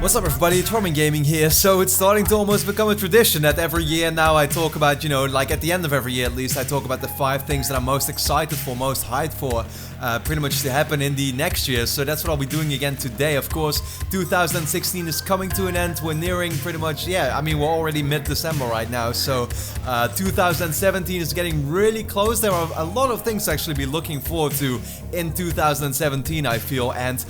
What's up everybody, it's Roman Gaming here. So it's starting to almost become a tradition that every year now I talk about, like at the end of every year at least, I talk about the 5 things that I'm most excited for, most hyped for, pretty much to happen in the next year. So that's what I'll be doing again today. Of course, 2016 is coming to an end. We're nearing pretty much, we're already mid-December right now. So 2017 is getting really close. There are a lot of things to actually be looking forward to in 2017, I feel. And,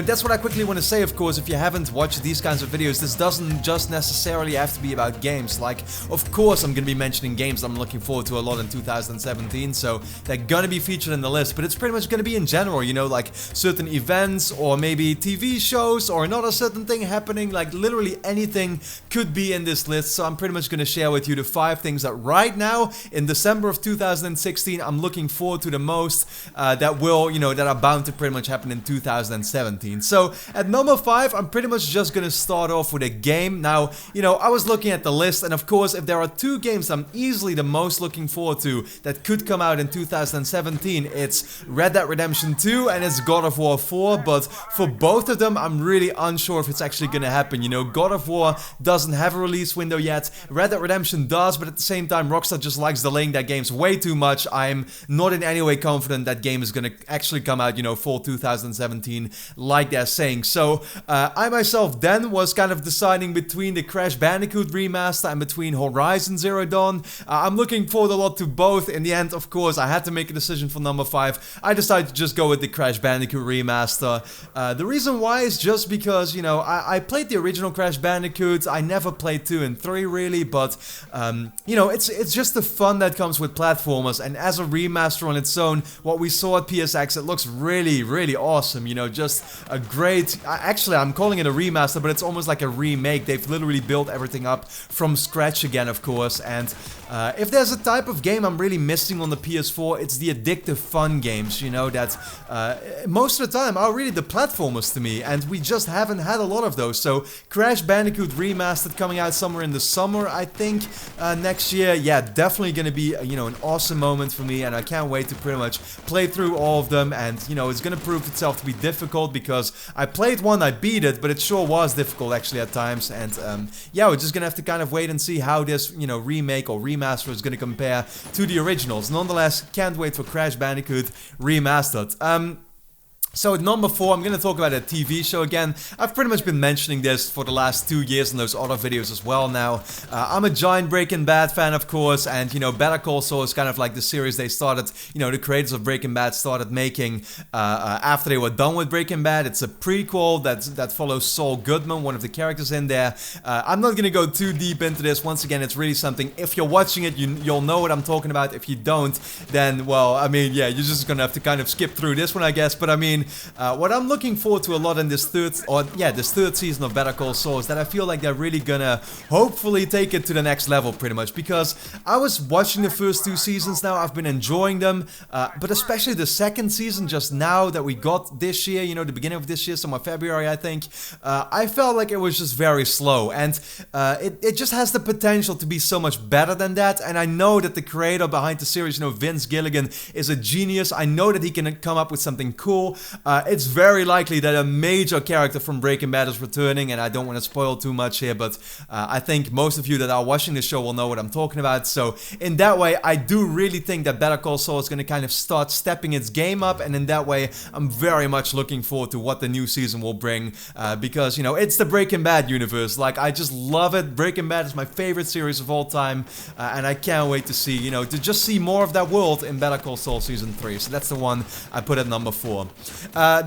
that's what I quickly want to say, of course. If you haven't watched these kinds of videos, this doesn't just necessarily have to be about games. Like, of course, I'm going to be mentioning games I'm looking forward to a lot in 2017. So they're going to be featured in the list. But it's pretty much going to be in general, like certain events or maybe TV shows or another certain thing happening. Like, literally anything could be in this list. So I'm pretty much going to share with you the 5 things that right now in December of 2016 I'm looking forward to the most, that will, that are bound to pretty much happen in 2017. So at number 5, I'm pretty much just going to start off with a game. Now, I was looking at the list, and of course, if there are 2 games I'm easily the most looking forward to that could come out in 2017, it's Red Dead Redemption 2 and it's God of War 4, but for both of them, I'm really unsure if it's actually going to happen. God of War doesn't have a release window yet, Red Dead Redemption does, but at the same time, Rockstar just likes delaying their games way too much. I'm not in any way confident that game is going to actually come out, fall 2017, like they're saying. So, I myself then was kind of deciding between the Crash Bandicoot remaster and between Horizon Zero Dawn. I'm looking forward a lot to both. In the end, of course, I had to make a decision for number 5. I decided to just go with the Crash Bandicoot remaster. The reason why is just because, I played the original Crash Bandicoot. I never played 2 and 3 really, but, it's just the fun that comes with platformers, and as a remaster on its own, what we saw at PSX, it looks really, really awesome, just a great, actually I'm calling it a remaster, but it's almost like a remake. They've literally built everything up from scratch again, of course, and if there's a type of game I'm really missing on the PS4, it's the addictive fun games, that most of the time are really the platformers to me, and we just haven't had a lot of those. So Crash Bandicoot Remastered coming out somewhere in the summer, I think, next year, definitely gonna be, an awesome moment for me, and I can't wait to pretty much play through all of them, and, it's gonna prove itself to be difficult, because I played one, I beat it, but it sure was difficult actually at times, and, we're just gonna have to kind of wait and see how this, remake or remaster is gonna compare to the originals. Nonetheless, can't wait for Crash Bandicoot Remastered. So at number 4, I'm going to talk about a TV show again. I've pretty much been mentioning this for the last 2 years in those other videos as well now. I'm a giant Breaking Bad fan, of course, and, Better Call Saul is kind of like the series they started, the creators of Breaking Bad started making after they were done with Breaking Bad. It's a prequel that follows Saul Goodman, one of the characters in there. I'm not going to go too deep into this. Once again, it's really something, if you're watching it, you'll know what I'm talking about. If you don't, then, well, I mean, you're just going to have to kind of skip through this one, I guess, but I mean, what I'm looking forward to a lot in this third season of Better Call Saul is that I feel like they're really gonna hopefully take it to the next level pretty much, because I was watching the first 2 seasons now, I've been enjoying them, but especially the second season just now that we got this year, the beginning of this year, somewhere February I think, I felt like it was just very slow, and it just has the potential to be so much better than that, and I know that the creator behind the series, Vince Gilligan, is a genius. I know that he can come up with something cool. It's very likely that a major character from Breaking Bad is returning, and I don't want to spoil too much here, but I think most of you that are watching the show will know what I'm talking about. So in that way, I do really think that Better Call Saul is going to kind of start stepping its game up, and in that way, I'm very much looking forward to what the new season will bring, because, it's the Breaking Bad universe. Like, I just love it. Breaking Bad is my favorite series of all time, and I can't wait to see, to just see more of that world in Better Call Saul Season 3. So that's the one I put at number 4.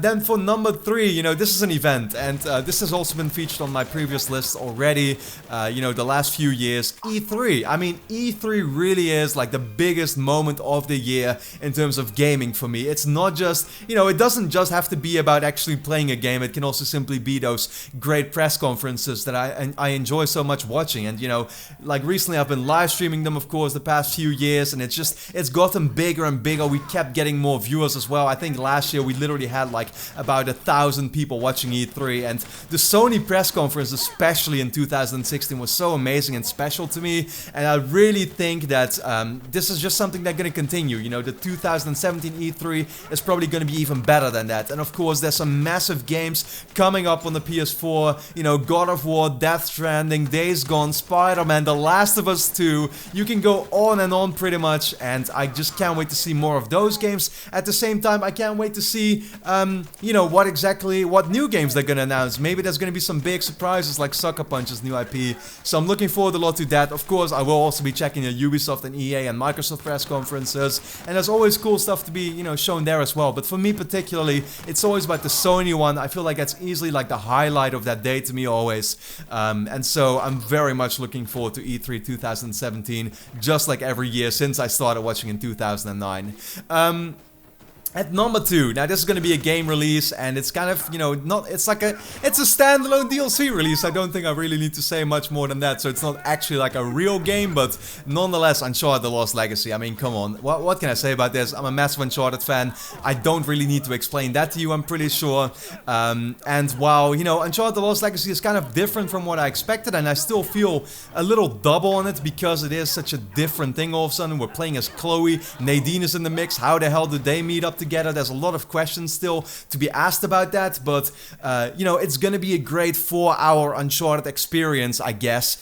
Then for number 3, this is an event, and this has also been featured on my previous list already, the last few years. E3. I mean, E3 really is like the biggest moment of the year in terms of gaming for me. It's not just, it doesn't just have to be about actually playing a game. It can also simply be those great press conferences that I enjoy so much watching. And, like recently I've been live streaming them, of course, the past few years, and it's gotten bigger and bigger. We kept getting more viewers as well. I think last year we literally already had like about 1,000 people watching E3, and the Sony press conference, especially in 2016, was so amazing and special to me, and I really think that this is just something that's going to continue. You know, the 2017 E3 is probably going to be even better than that, and of course there's some massive games coming up on the PS4, you know, God of War, Death Stranding, Days Gone, Spider-Man, The Last of Us 2, you can go on and on pretty much, and I just can't wait to see more of those games. At the same time, I can't wait to see, you know, what new games they're gonna announce. Maybe there's gonna be some big surprises like Sucker Punch's new IP, so I'm looking forward a lot to that. Of course, I will also be checking the Ubisoft and EA and Microsoft press conferences, and there's always cool stuff to be, you know, shown there as well. But for me particularly, it's always about the Sony one. I feel like that's easily like the highlight of that day to me always, and so I'm very much looking forward to E3 2017, just like every year since I started watching in 2009. At number 2, now this is going to be a game release, and it's kind of, you know, it's a standalone DLC release. I don't think I really need to say much more than that, so it's not actually like a real game, but nonetheless, Uncharted The Lost Legacy. I mean, come on, what can I say about this? I'm a massive Uncharted fan. I don't really need to explain that to you, I'm pretty sure. And while, you know, Uncharted The Lost Legacy is kind of different from what I expected, and I still feel a little double on it because it is such a different thing all of a sudden. We're playing as Chloe, Nadine is in the mix. How the hell did they meet up together? There's a lot of questions still to be asked about that, but you know, it's gonna be a great 4-hour Uncharted experience, I guess,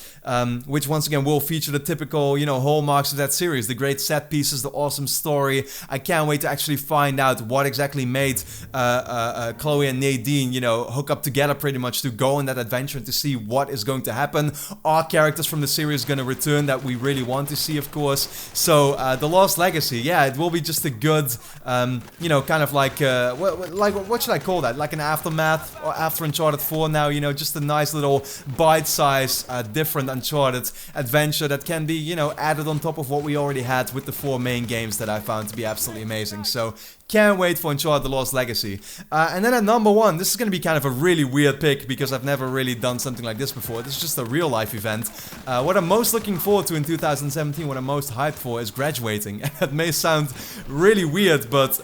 which once again will feature the typical, you know, hallmarks of that series, the great set pieces, the awesome story. I can't wait to actually find out what exactly made Chloe and Nadine, you know, hook up together pretty much to go on that adventure and to see what is going to happen. Are characters from the series gonna return that we really want to see, of course? So The Lost Legacy, yeah, it will be just a good, you know, kind of like what should I call that? Like an aftermath or after Uncharted 4 now, you know, just a nice little bite-sized, different Uncharted adventure that can be, you know, added on top of what we already had with the 4 main games that I found to be absolutely amazing. So can't wait for Uncharted The Lost Legacy. And then at number 1, this is going to be kind of a really weird pick because I've never really done something like this before. This is just a real life event. What I'm most looking forward to in 2017, what I'm most hyped for is graduating. And that may sound really weird, but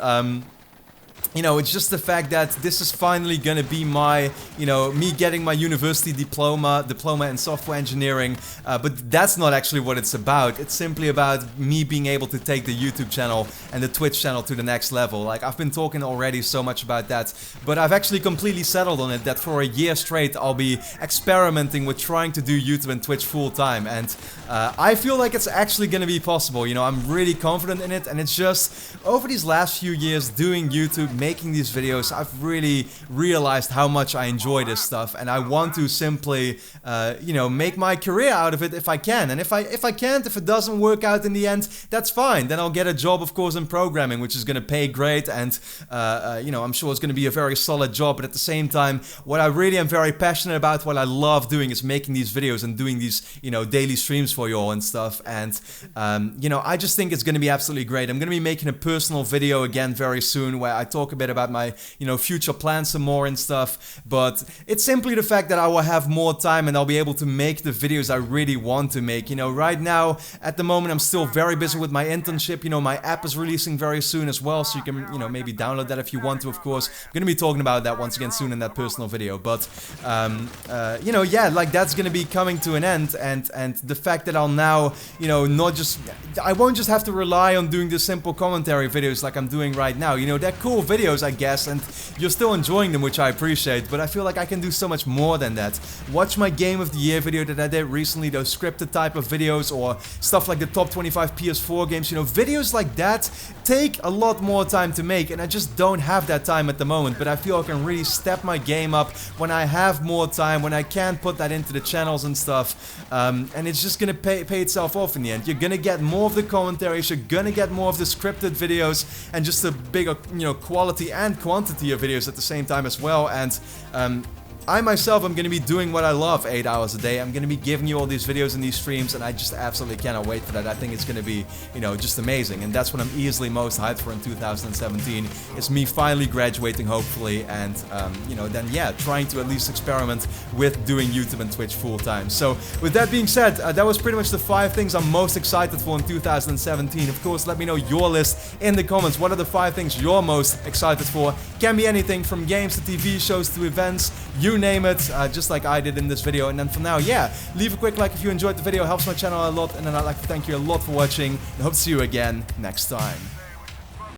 you know, it's just the fact that this is finally gonna be my, you know, me getting my university diploma in software engineering, but that's not actually what it's about. It's simply about me being able to take the YouTube channel and the Twitch channel to the next level. Like, I've been talking already so much about that, but I've actually completely settled on it that for a year straight I'll be experimenting with trying to do YouTube and Twitch full time, and I feel like it's actually gonna be possible. You know, I'm really confident in it, and it's just over these last few years doing YouTube, making these videos, I've really realized how much I enjoy this stuff, and I want to simply, you know, make my career out of it if I can. And if I can't, if it doesn't work out in the end, that's fine. Then I'll get a job, of course, in programming, which is going to pay great, and you know, I'm sure it's going to be a very solid job. But at the same time, what I really am very passionate about, what I love doing, is making these videos and doing these, you know, daily streams for you all and stuff. And you know, I just think it's going to be absolutely great. I'm going to be making a personal video again very soon where I talk a bit about my, you know, future plans some more and stuff, but it's simply the fact that I will have more time and I'll be able to make the videos I really want to make. You know, right now, at the moment, I'm still very busy with my internship. You know, my app is releasing very soon as well, so you can, you know, maybe download that if you want to, of course. I'm gonna be talking about that once again soon in that personal video, but you know, yeah, like, that's gonna be coming to an end, and the fact that I'll now, you know, I won't just have to rely on doing the simple commentary videos like I'm doing right now. You know, they're cool videos, I guess, and you're still enjoying them, which I appreciate, but I feel like I can do so much more than that. Watch my Game of the Year video that I did recently, those scripted type of videos, or stuff like the top 25 PS4 games. You know, videos like that take a lot more time to make, and I just don't have that time at the moment, but I feel I can really step my game up when I have more time, when I can put that into the channels and stuff, and it's just gonna pay itself off in the end. You're gonna get more of the commentaries, you're gonna get more of the scripted videos, and just a bigger, you know, quality and quantity of videos at the same time as well. And I myself am going to be doing what I love 8 hours a day. I'm going to be giving you all these videos and these streams, and I just absolutely cannot wait for that. I think it's going to be, you know, just amazing. And that's what I'm easily most hyped for in 2017. Is me finally graduating, hopefully, and, you know, then, yeah, trying to at least experiment with doing YouTube and Twitch full time. So, with that being said, that was pretty much the 5 things I'm most excited for in 2017. Of course, let me know your list in the comments. What are the 5 things you're most excited for? Can be anything from games to TV shows to events, you name it, just like I did in this video. And then for now, yeah, leave a quick like if you enjoyed the video, helps my channel a lot, and then I'd like to thank you a lot for watching, and hope to see you again next time.